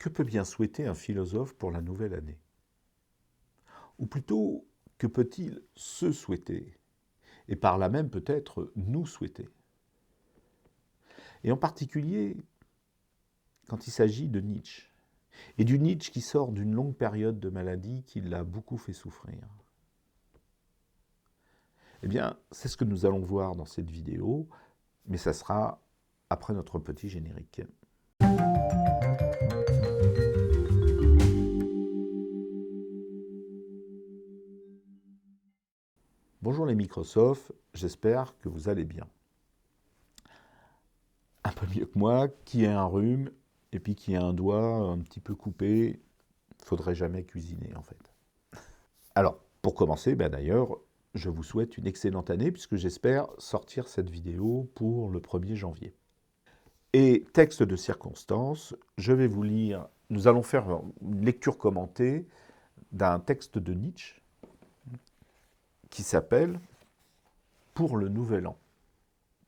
Que peut bien souhaiter un philosophe pour la nouvelle année? Ou plutôt, que peut-il se souhaiter? Et par là même peut-être nous souhaiter? Et en particulier, quand il s'agit de Nietzsche. Et du Nietzsche qui sort d'une longue période de maladie qui l'a beaucoup fait souffrir. Eh bien, c'est ce que nous allons voir dans cette vidéo, mais ça sera après notre petit générique. Bonjour les Microsoft, j'espère que vous allez bien. Un peu mieux que moi, qui a un rhume et puis qui a un doigt un petit peu coupé, faudrait jamais cuisiner en fait. Alors, pour commencer, d'ailleurs, je vous souhaite une excellente année puisque j'espère sortir cette vidéo pour le 1er janvier. Et texte de circonstance, je vais vous lire, nous allons faire une lecture commentée d'un texte de Nietzsche qui s'appelle « Pour le Nouvel An »,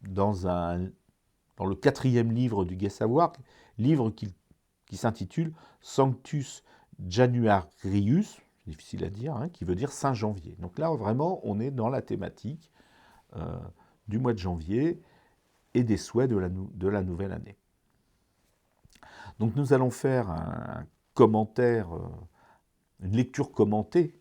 dans le 4e livre du Gai Savoir, livre qui s'intitule « Sanctus Januarius », difficile à dire, qui veut dire Saint Janvier. Donc là, vraiment, on est dans la thématique du mois de janvier et des souhaits de la nouvelle année. Donc nous allons faire un commentaire, une lecture commentée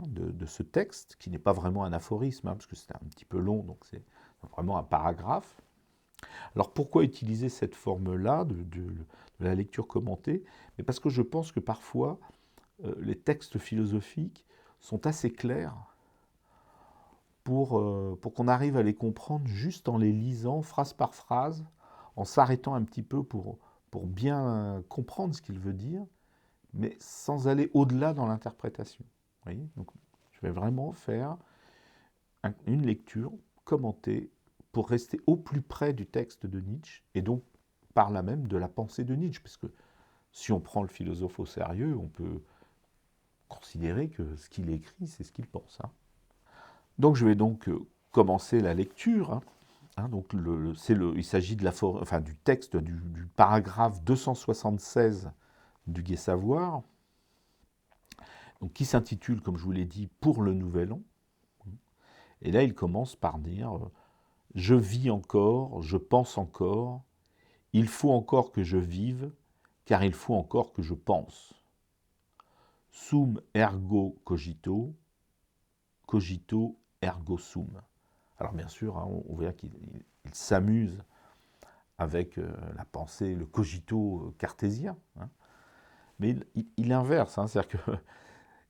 de ce texte, qui n'est pas vraiment un aphorisme, parce que c'est un petit peu long, donc c'est vraiment un paragraphe. Alors pourquoi utiliser cette forme-là de la lecture commentée? Mais parce que je pense que parfois, les textes philosophiques sont assez clairs pour qu'on arrive à les comprendre juste en les lisant phrase par phrase, en s'arrêtant un petit peu pour bien comprendre ce qu'il veut dire, mais sans aller au-delà dans l'interprétation. Donc, je vais vraiment faire une lecture commentée pour rester au plus près du texte de Nietzsche, et donc par là même de la pensée de Nietzsche, parce que si on prend le philosophe au sérieux, on peut considérer que ce qu'il écrit, c'est ce qu'il pense. Donc je vais donc commencer la lecture. Donc il s'agit du texte du paragraphe 276 du Gai Savoir, donc, qui s'intitule, comme je vous l'ai dit, « Pour le Nouvel An ». Et là, il commence par dire « Je vis encore, je pense encore, il faut encore que je vive, car il faut encore que je pense. Sum ergo cogito, cogito ergo sum ». Alors bien sûr, on voit qu'il s'amuse avec la pensée, le cogito cartésien, mais il inverse, c'est-à-dire que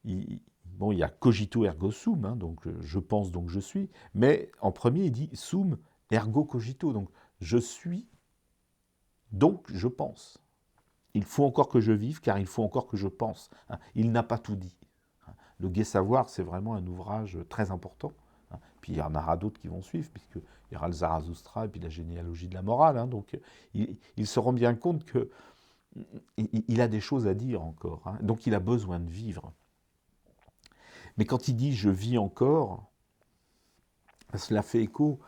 il y a cogito ergo sum, donc je pense donc je suis, mais en premier il dit sum ergo cogito, donc je suis, donc je pense. Il faut encore que je vive, car il faut encore que je pense. Il n'a pas tout dit. Le Gai Savoir, c'est vraiment un ouvrage très important. Puis il y en aura d'autres qui vont suivre, puisqu'il y aura le Zarathustra et puis la généalogie de la morale. Donc il se rend bien compte qu'il a des choses à dire encore. Donc il a besoin de vivre. Mais quand il dit « je vis encore », cela fait écho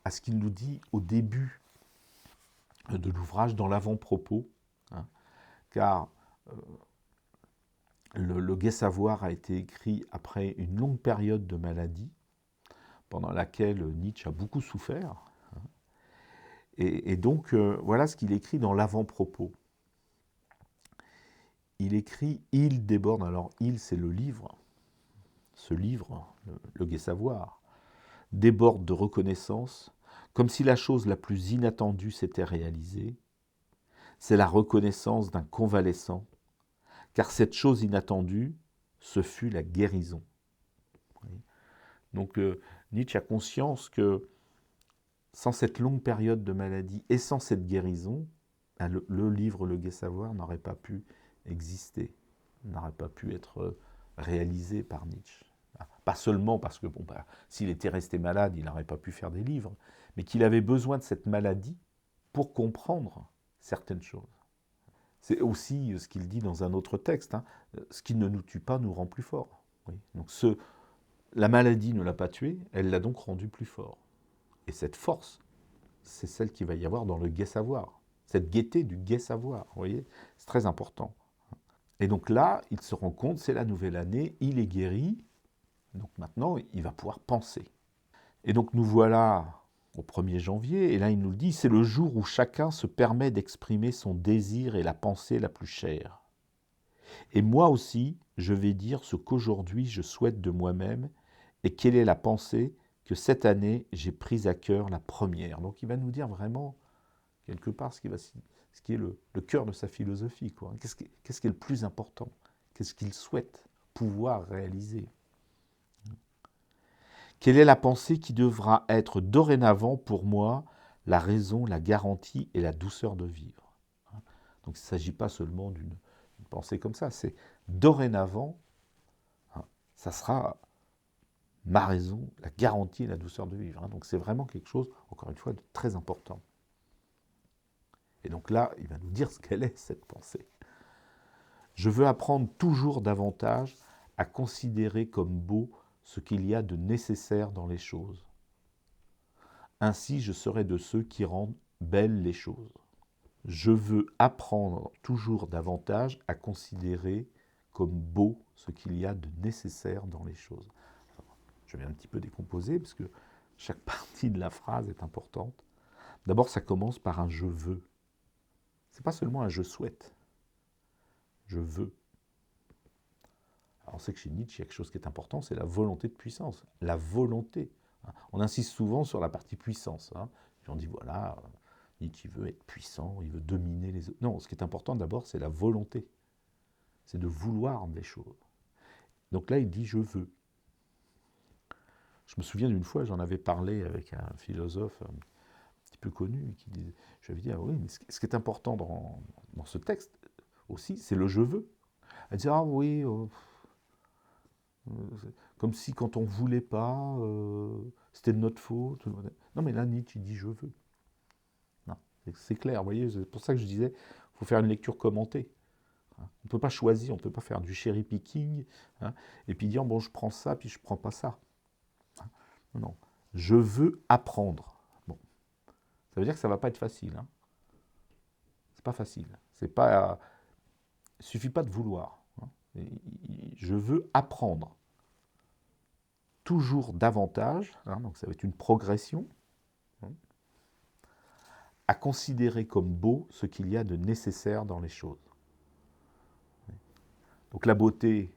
à ce qu'il nous dit au début de l'ouvrage, dans l'avant-propos, car le Gai Savoir a été écrit après une longue période de maladie, pendant laquelle Nietzsche a beaucoup souffert. Et donc, voilà ce qu'il écrit dans l'avant-propos. Il écrit « Il déborde ». Alors, « il », c'est le livre. Ce livre, le Gai Savoir, déborde de reconnaissance, comme si la chose la plus inattendue s'était réalisée. C'est la reconnaissance d'un convalescent, car cette chose inattendue, ce fut la guérison. Donc Nietzsche a conscience que sans cette longue période de maladie et sans cette guérison, le livre Le Gai Savoir n'aurait pas pu exister, n'aurait pas pu être réalisé par Nietzsche. Pas seulement parce que s'il était resté malade, il n'aurait pas pu faire des livres, mais qu'il avait besoin de cette maladie pour comprendre certaines choses. C'est aussi ce qu'il dit dans un autre texte, ce qui ne nous tue pas nous rend plus forts. Donc la maladie ne l'a pas tué, elle l'a donc rendu plus fort. Et cette force, c'est celle qu'il va y avoir dans le Gai Savoir. cette gaieté du gai savoir, vous voyez, c'est très important. Et donc là, il se rend compte, c'est la nouvelle année, il est guéri, donc maintenant, il va pouvoir penser. Et donc nous voilà au 1er janvier, et là il nous le dit, c'est le jour où chacun se permet d'exprimer son désir et la pensée la plus chère. Et moi aussi, je vais dire ce qu'aujourd'hui je souhaite de moi-même, et quelle est la pensée que cette année j'ai prise à cœur la première. Donc il va nous dire vraiment, quelque part, ce qui est le cœur de sa philosophie, quoi. Qu'est-ce qui est le plus important? Qu'est-ce qu'il souhaite pouvoir réaliser? Quelle est la pensée qui devra être dorénavant pour moi la raison, la garantie et la douceur de vivre? Donc il ne s'agit pas seulement d'une pensée comme ça, c'est dorénavant, ça sera ma raison, la garantie et la douceur de vivre. Donc c'est vraiment quelque chose, encore une fois, de très important. Et donc là, il va nous dire ce qu'elle est, cette pensée. Je veux apprendre toujours davantage à considérer comme beau ce qu'il y a de nécessaire dans les choses. Ainsi, je serai de ceux qui rendent belles les choses. Je veux apprendre toujours davantage à considérer comme beau ce qu'il y a de nécessaire dans les choses. Je vais un petit peu décomposer parce que chaque partie de la phrase est importante. D'abord, ça commence par un « je veux ». Ce n'est pas seulement un « je souhaite ». Je veux. Alors on sait que chez Nietzsche, il y a quelque chose qui est important, c'est la volonté de puissance. La volonté. On insiste souvent sur la partie puissance. Et on dit, voilà, Nietzsche veut être puissant, il veut dominer les autres. Non, ce qui est important d'abord, c'est la volonté. C'est de vouloir des choses. Donc là, il dit, je veux. Je me souviens d'une fois, j'en avais parlé avec un philosophe un petit peu connu, qui disait, je lui avais dit, ah oui, mais ce qui est important dans ce texte aussi, c'est le je veux. Elle disait, ah oui, comme si quand on ne voulait pas, c'était de notre faute. Non, mais là, Nietzsche, il dit je veux. Non, c'est clair, vous voyez, c'est pour ça que je disais, il faut faire une lecture commentée. On ne peut pas choisir, on ne peut pas faire du cherry picking, et puis dire, bon, je prends ça, puis je ne prends pas ça. Non, je veux apprendre. Bon, ça veut dire que ça ne va pas être facile. C'est pas facile. Il ne suffit pas de vouloir. Je veux apprendre. Toujours davantage, donc ça va être une progression, à considérer comme beau ce qu'il y a de nécessaire dans les choses. Donc la beauté,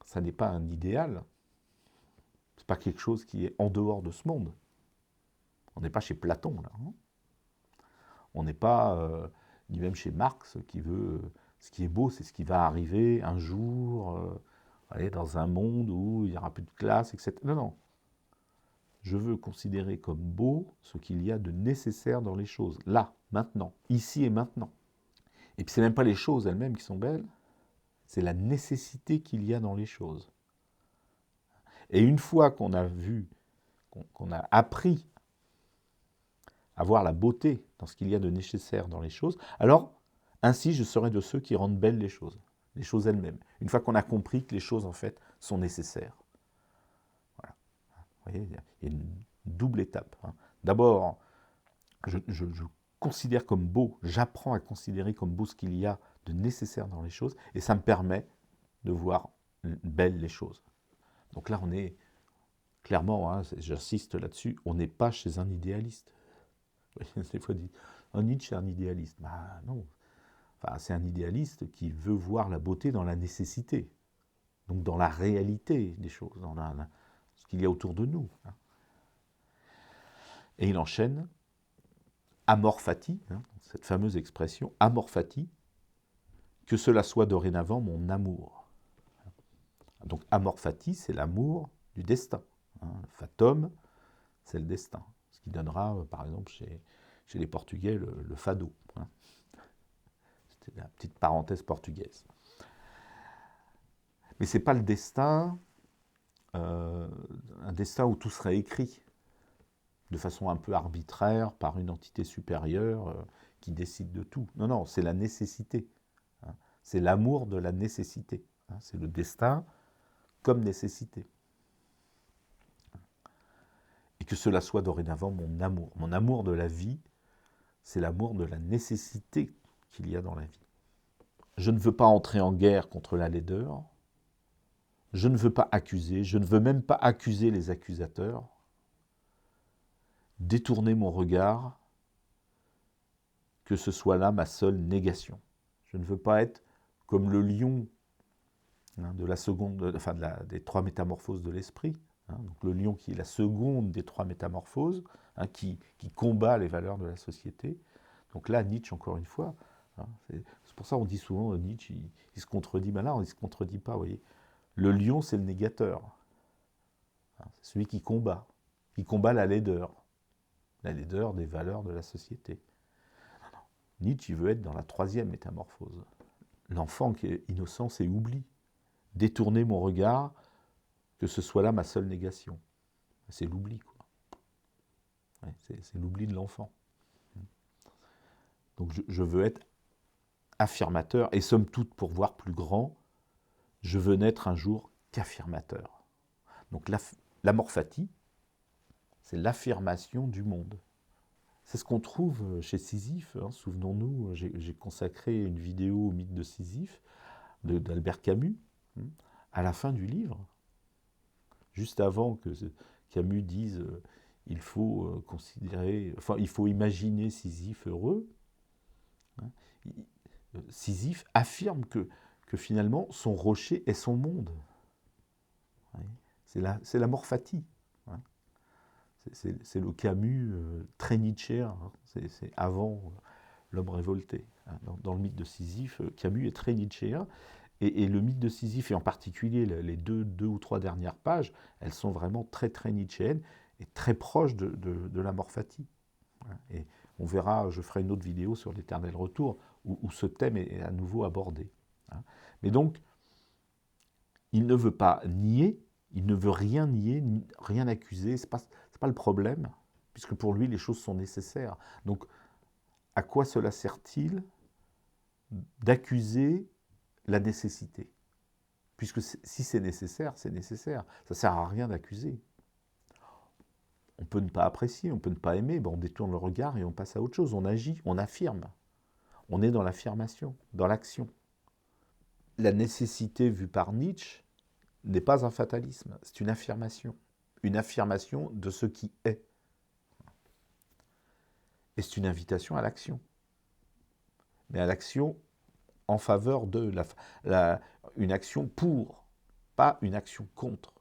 ça n'est pas un idéal, c'est pas quelque chose qui est en dehors de ce monde. On n'est pas chez Platon, là. On n'est pas, ni même chez Marx, qui veut, ce qui est beau, c'est ce qui va arriver un jour, dans un monde où il n'y aura plus de classe, etc. Non, non. Je veux considérer comme beau ce qu'il y a de nécessaire dans les choses, là, maintenant, ici et maintenant. Et puis, ce n'est même pas les choses elles-mêmes qui sont belles, c'est la nécessité qu'il y a dans les choses. Et une fois qu'on a vu, qu'on a appris à voir la beauté dans ce qu'il y a de nécessaire dans les choses, alors, ainsi, je serai de ceux qui rendent belles les choses elles-mêmes. Une fois qu'on a compris que les choses, en fait, sont nécessaires. Voilà. Vous voyez, il y a une double étape. D'abord, je considère comme beau, j'apprends à considérer comme beau ce qu'il y a de nécessaire dans les choses, et ça me permet de voir belles les choses. Donc là, on est clairement, j'insiste là-dessus, on n'est pas chez un idéaliste. Des fois, on dit, Nietzsche, c'est un idéaliste. Bah non, enfin, c'est un idéaliste qui veut voir la beauté dans la nécessité, donc dans la réalité des choses, dans ce qu'il y a autour de nous. Et il enchaîne, amor fati, cette fameuse expression, amor fati, que cela soit dorénavant mon amour. Donc amor fati, c'est l'amour du destin. Fatum, c'est le destin. Ce qui donnera, par exemple, chez les Portugais, le fado. C'était la petite parenthèse portugaise. Mais ce n'est pas le destin, un destin où tout serait écrit de façon un peu arbitraire par une entité supérieure qui décide de tout. Non, non, c'est la nécessité. C'est l'amour de la nécessité. C'est le destin comme nécessité. Et que cela soit dorénavant mon amour de la vie, c'est l'amour de la nécessité qu'il y a dans la vie. Je ne veux pas entrer en guerre contre la laideur. Je ne veux pas accuser, je ne veux même pas accuser les accusateurs. Détourner mon regard, que ce soit là ma seule négation. Je ne veux pas être comme le lion de la seconde, enfin des trois métamorphoses de l'esprit. Donc le lion qui est la seconde des trois métamorphoses, qui combat les valeurs de la société. Donc là, Nietzsche, encore une fois, c'est pour ça qu'on dit souvent, Nietzsche, il se contredit, mais là, il ne se contredit pas, vous voyez. Le lion, c'est le négateur. C'est celui qui combat la laideur des valeurs de la société. Nietzsche, il veut être dans la troisième métamorphose. L'enfant qui est innocent, c'est oubli. Détourner mon regard, que ce soit là ma seule négation. C'est l'oubli, quoi. Ouais, c'est l'oubli de l'enfant. Donc je veux être affirmateur, et somme toute, pour voir plus grand, je veux n'être un jour qu'affirmateur. Donc l'amor fati, c'est l'affirmation du monde. C'est ce qu'on trouve chez Sisyphe. Souvenons-nous, j'ai consacré une vidéo au mythe de Sisyphe, d'Albert Camus, à la fin du livre, juste avant que Camus dise il faut considérer, enfin il faut imaginer Sisyphe heureux. Sisyphe affirme que finalement son rocher est son monde. C'est l'amor fati. C'est le Camus très nietzschéen, c'est avant l'homme révolté. Dans le mythe de Sisyphe, Camus est très nietzschéen, et le mythe de Sisyphe, et en particulier les deux ou trois dernières pages, elles sont vraiment très très nietzschéennes et très proches de l'amor fati. Et on verra, je ferai une autre vidéo sur l'éternel retour, où ce thème est à nouveau abordé. Mais donc, il ne veut pas nier, il ne veut rien nier, rien accuser, c'est pas le problème, puisque pour lui, les choses sont nécessaires. Donc, à quoi cela sert-il d'accuser la nécessité? Puisque si c'est nécessaire, c'est nécessaire. Ça ne sert à rien d'accuser. On peut ne pas apprécier, on peut ne pas aimer, on détourne le regard et on passe à autre chose. On agit, on affirme. On est dans l'affirmation, dans l'action. La nécessité vue par Nietzsche n'est pas un fatalisme, c'est une affirmation de ce qui est. Et c'est une invitation à l'action. Mais à l'action en faveur de une action pour, pas une action contre.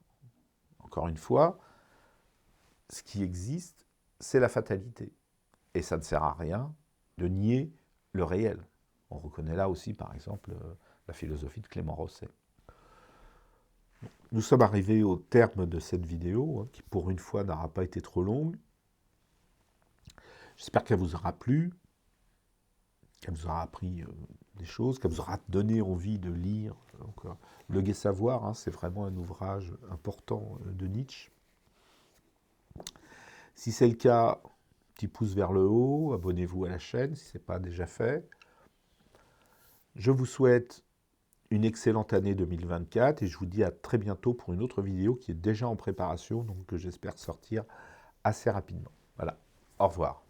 Encore une fois, ce qui existe, c'est la fatalité. Et ça ne sert à rien de nier le réel. On reconnaît là aussi, par exemple, la philosophie de Clément Rosset. Nous sommes arrivés au terme de cette vidéo, qui pour une fois n'aura pas été trop longue. J'espère qu'elle vous aura plu, qu'elle vous aura appris des choses, qu'elle vous aura donné envie de lire. Donc, Le Gai Savoir, c'est vraiment un ouvrage important de Nietzsche. Si c'est le cas, petit pouce vers le haut, abonnez-vous à la chaîne si ce n'est pas déjà fait. Je vous souhaite une excellente année 2024 et je vous dis à très bientôt pour une autre vidéo qui est déjà en préparation, donc que j'espère sortir assez rapidement. Voilà, au revoir.